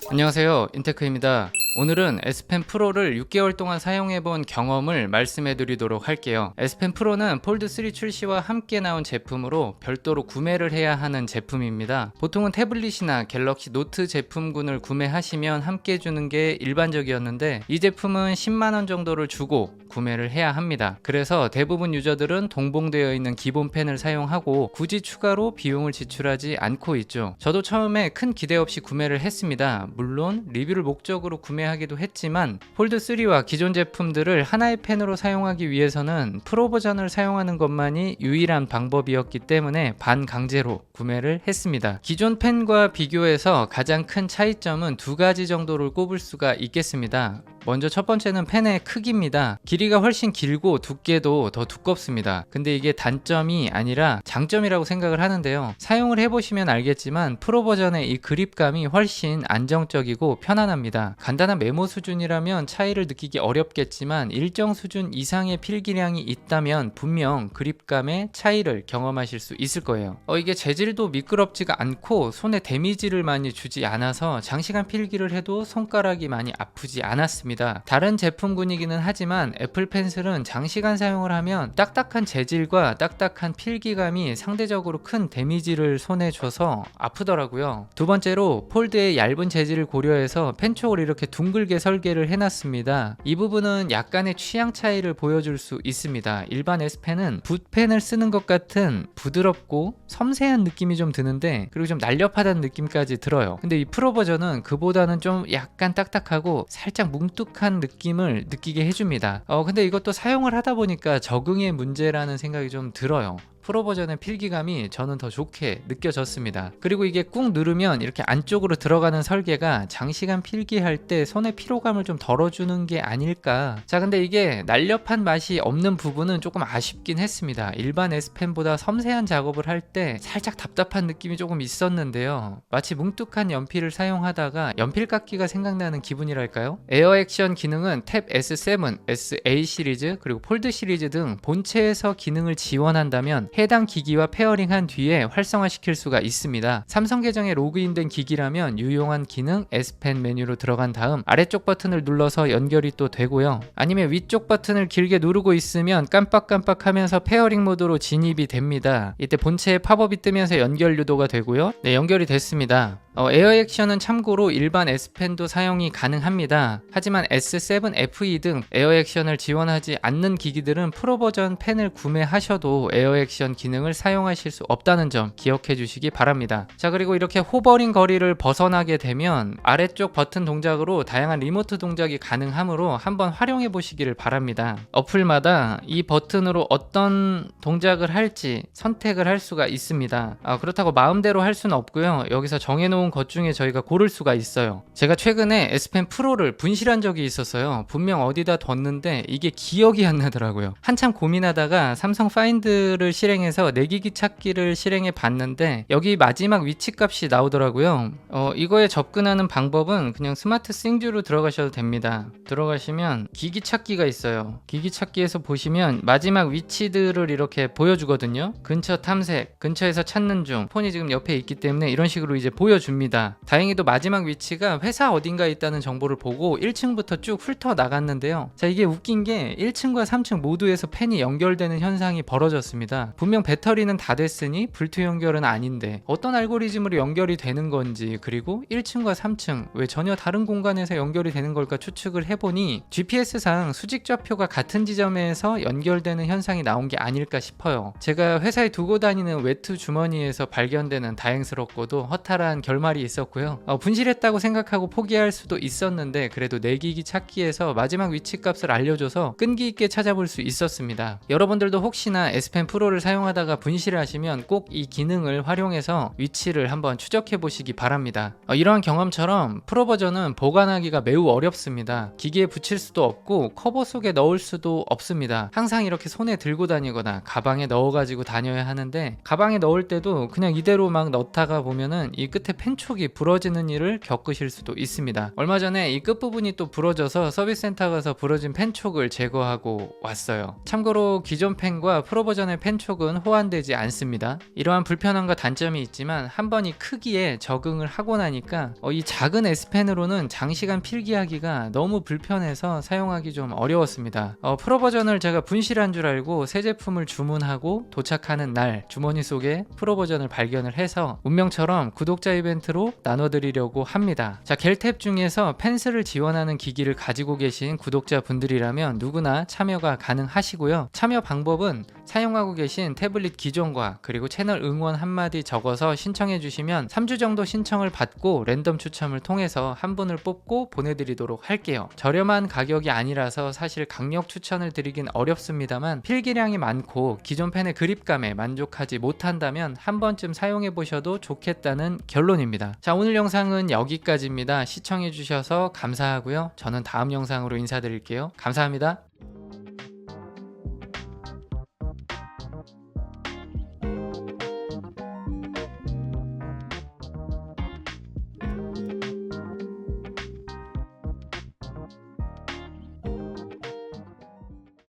안녕하세요, 인테크입니다. 오늘은 S펜 프로를 6개월 동안 사용해본 경험을 말씀해드리도록 할게요. S펜 프로는 폴드3 출시와 함께 나온 제품으로 별도로 구매를 해야 하는 제품입니다. 보통은 태블릿이나 갤럭시 노트 제품군을 구매하시면 함께 주는 게 일반적이었는데 이 제품은 10만원 정도를 주고 구매를 해야 합니다. 그래서 대부분 유저들은 동봉되어 있는 기본 펜을 사용하고 굳이 추가로 비용을 지출하지 않고 있죠. 저도 처음에 큰 기대 없이 구매를 했습니다. 물론 리뷰를 목적으로 구매하기도 했지만 폴드3와 기존 제품들을 하나의 펜으로 사용하기 위해서는 프로 버전을 사용하는 것만이 유일한 방법이었기 때문에 반강제로 구매를 했습니다. 기존 펜과 비교해서 가장 큰 차이점은 두 가지 정도를 꼽을 수가 있겠습니다. 먼저 첫 번째는 펜의 크기입니다. 길이가 훨씬 길고 두께도 더 두껍습니다. 근데 이게 단점이 아니라 장점이라고 생각을 하는데요. 사용을 해보시면 알겠지만 프로 버전의 이 그립감이 훨씬 안정적이고 편안합니다. 간단한 메모 수준이라면 차이를 느끼기 어렵겠지만 일정 수준 이상의 필기량이 있다면 분명 그립감의 차이를 경험하실 수 있을 거예요. 이게 재질도 미끄럽지가 않고 손에 데미지를 많이 주지 않아서 장시간 필기를 해도 손가락이 많이 아프지 않았습니다. 다른 제품군이기는 하지만 애플 펜슬은 장시간 사용을 하면 딱딱한 재질과 딱딱한 필기감이 상대적으로 큰 데미지를 손에 줘서 아프더라고요. 두 번째로 폴드의 얇은 재질을 고려해서 펜촉을 이렇게 둥글게 설계를 해놨습니다. 이 부분은 약간의 취향 차이를 보여줄 수 있습니다. 일반 S펜은 붓펜을 쓰는 것 같은 부드럽고 섬세한 느낌이 좀 드는데 그리고 좀 날렵하다는 느낌까지 들어요. 근데 이 프로 버전은 그보다는 좀 약간 딱딱하고 살짝 뭉툭한 느낌을 느끼게 해줍니다. 근데 이것도 사용을 하다 보니까 적응의 문제라는 생각이 좀 들어요. 프로 버전의 필기감이 저는 더 좋게 느껴졌습니다. 그리고 이게 꾹 누르면 이렇게 안쪽으로 들어가는 설계가 장시간 필기할 때 손의 피로감을 좀 덜어주는 게 아닐까. 자, 근데 이게 날렵한 맛이 없는 부분은 조금 아쉽긴 했습니다. 일반 S펜보다 섬세한 작업을 할 때 살짝 답답한 느낌이 조금 있었는데요. 마치 뭉툭한 연필을 사용하다가 연필 깎기가 생각나는 기분이랄까요? 에어 액션 기능은 탭 S7, SA 시리즈, 그리고 폴드 시리즈 등 본체에서 기능을 지원한다면 해당 기기와 페어링한 뒤에 활성화시킬 수가 있습니다. 삼성 계정에 로그인된 기기라면 유용한 기능 S펜 메뉴로 들어간 다음 아래쪽 버튼을 눌러서 연결이 또 되고요. 아니면 위쪽 버튼을 길게 누르고 있으면 깜빡깜빡하면서 페어링 모드로 진입이 됩니다. 이때 본체에 팝업이 뜨면서 연결 유도가 되고요. 네, 연결이 됐습니다. 에어 액션은 참고로 일반 S펜도 사용이 가능합니다. 하지만 S7 FE 등 에어 액션을 지원하지 않는 기기들은 프로 버전 펜을 구매하셔도 에어 액션 기능을 사용하실 수 없다는 점 기억해 주시기 바랍니다. 자, 그리고 이렇게 호버링 거리를 벗어나게 되면 아래쪽 버튼 동작으로 다양한 리모트 동작이 가능하므로 한번 활용해 보시기를 바랍니다. 어플마다 이 버튼으로 어떤 동작을 할지 선택을 할 수가 있습니다. 그렇다고 마음대로 할 수는 없고요. 여기서 정해놓은 것 중에 저희가 고를 수가 있어요. 제가 최근에 S펜 프로를 분실한 적이 있었어요. 분명 어디다 뒀는데 이게 기억이 안 나더라고요. 한참 고민하다가 삼성 파인드를 실행해서 내기기 찾기를 실행해 봤는데 여기 마지막 위치값이 나오더라고요. 이거에 접근하는 방법은 그냥 스마트 싱듀로 들어가셔도 됩니다. 들어가시면 기기 찾기가 있어요. 기기 찾기에서 보시면 마지막 위치들을 이렇게 보여주거든요. 근처 탐색, 근처에서 찾는 중, 폰이 지금 옆에 있기 때문에 이런 식으로 이제 보여줍니다. 다행히도 마지막 위치가 회사 어딘가에 있다는 정보를 보고 1층부터 쭉 훑어 나갔는데요. 자, 이게 웃긴 게 1층과 3층 모두에서 펜이 연결되는 현상이 벌어졌습니다. 분명 배터리는 다 됐으니 불투 연결은 아닌데 어떤 알고리즘으로 연결이 되는 건지, 그리고 1층과 3층 왜 전혀 다른 공간에서 연결이 되는 걸까 추측을 해보니 GPS상 수직 좌표가 같은 지점에서 연결되는 현상이 나온 게 아닐까 싶어요. 제가 회사에 두고 다니는 외투 주머니에서 발견되는 다행스럽고도 허탈한 결말이 있었고요. 분실했다고 생각하고 포기할 수도 있었는데 그래도 내기기 찾기에서 마지막 위치값을 알려줘서 끈기 있게 찾아볼 수 있었습니다. 여러분들도 혹시나 S펜 프로를 사용하다가 분실하시면 꼭 이 기능을 활용해서 위치를 한번 추적해 보시기 바랍니다. 이러한 경험처럼 프로 버전은 보관하기가 매우 어렵습니다. 기기에 붙일 수도 없고 커버 속에 넣을 수도 없습니다. 항상 이렇게 손에 들고 다니거나 가방에 넣어 가지고 다녀야 하는데 가방에 넣을 때도 그냥 이대로 막 넣다가 보면은 이 끝에 펜촉이 부러지는 일을 겪으실 수도 있습니다. 얼마 전에 이 끝부분이 또 부러져서 서비스 센터 가서 부러진 펜촉을 제거하고 왔어요. 참고로 기존 펜과 프로 버전의 펜촉은 호환되지 않습니다. 이러한 불편함과 단점이 있지만 한 번 이 크기에 적응을 하고 나니까 이 작은 S펜으로는 장시간 필기하기가 너무 불편해서 사용하기 좀 어려웠습니다. 프로 버전을 제가 분실한 줄 알고 새 제품을 주문하고 도착하는 날 주머니 속에 프로 버전을 발견을 해서 운명처럼 구독자 이벤트로 나눠드리려고 합니다. 자, 겔탭 중에서 펜슬을 지원하는 기기를 가지고 계신 구독자분들이라면 누구나 참여가 가능하시고요. 참여 방법은 사용하고 계신 태블릿 기종과 그리고 채널 응원 한마디 적어서 신청해 주시면 3주 정도 신청을 받고 랜덤 추첨을 통해서 한 분을 뽑고 보내드리도록 할게요. 저렴한 가격이 아니라서 사실 강력 추천을 드리긴 어렵습니다만 필기량이 많고 기존 펜의 그립감에 만족하지 못한다면 한 번쯤 사용해 보셔도 좋겠다는 결론입니다. 자, 오늘 영상은 여기까지입니다. 시청해 주셔서 감사하고요. 저는 다음 영상으로 인사드릴게요. 감사합니다.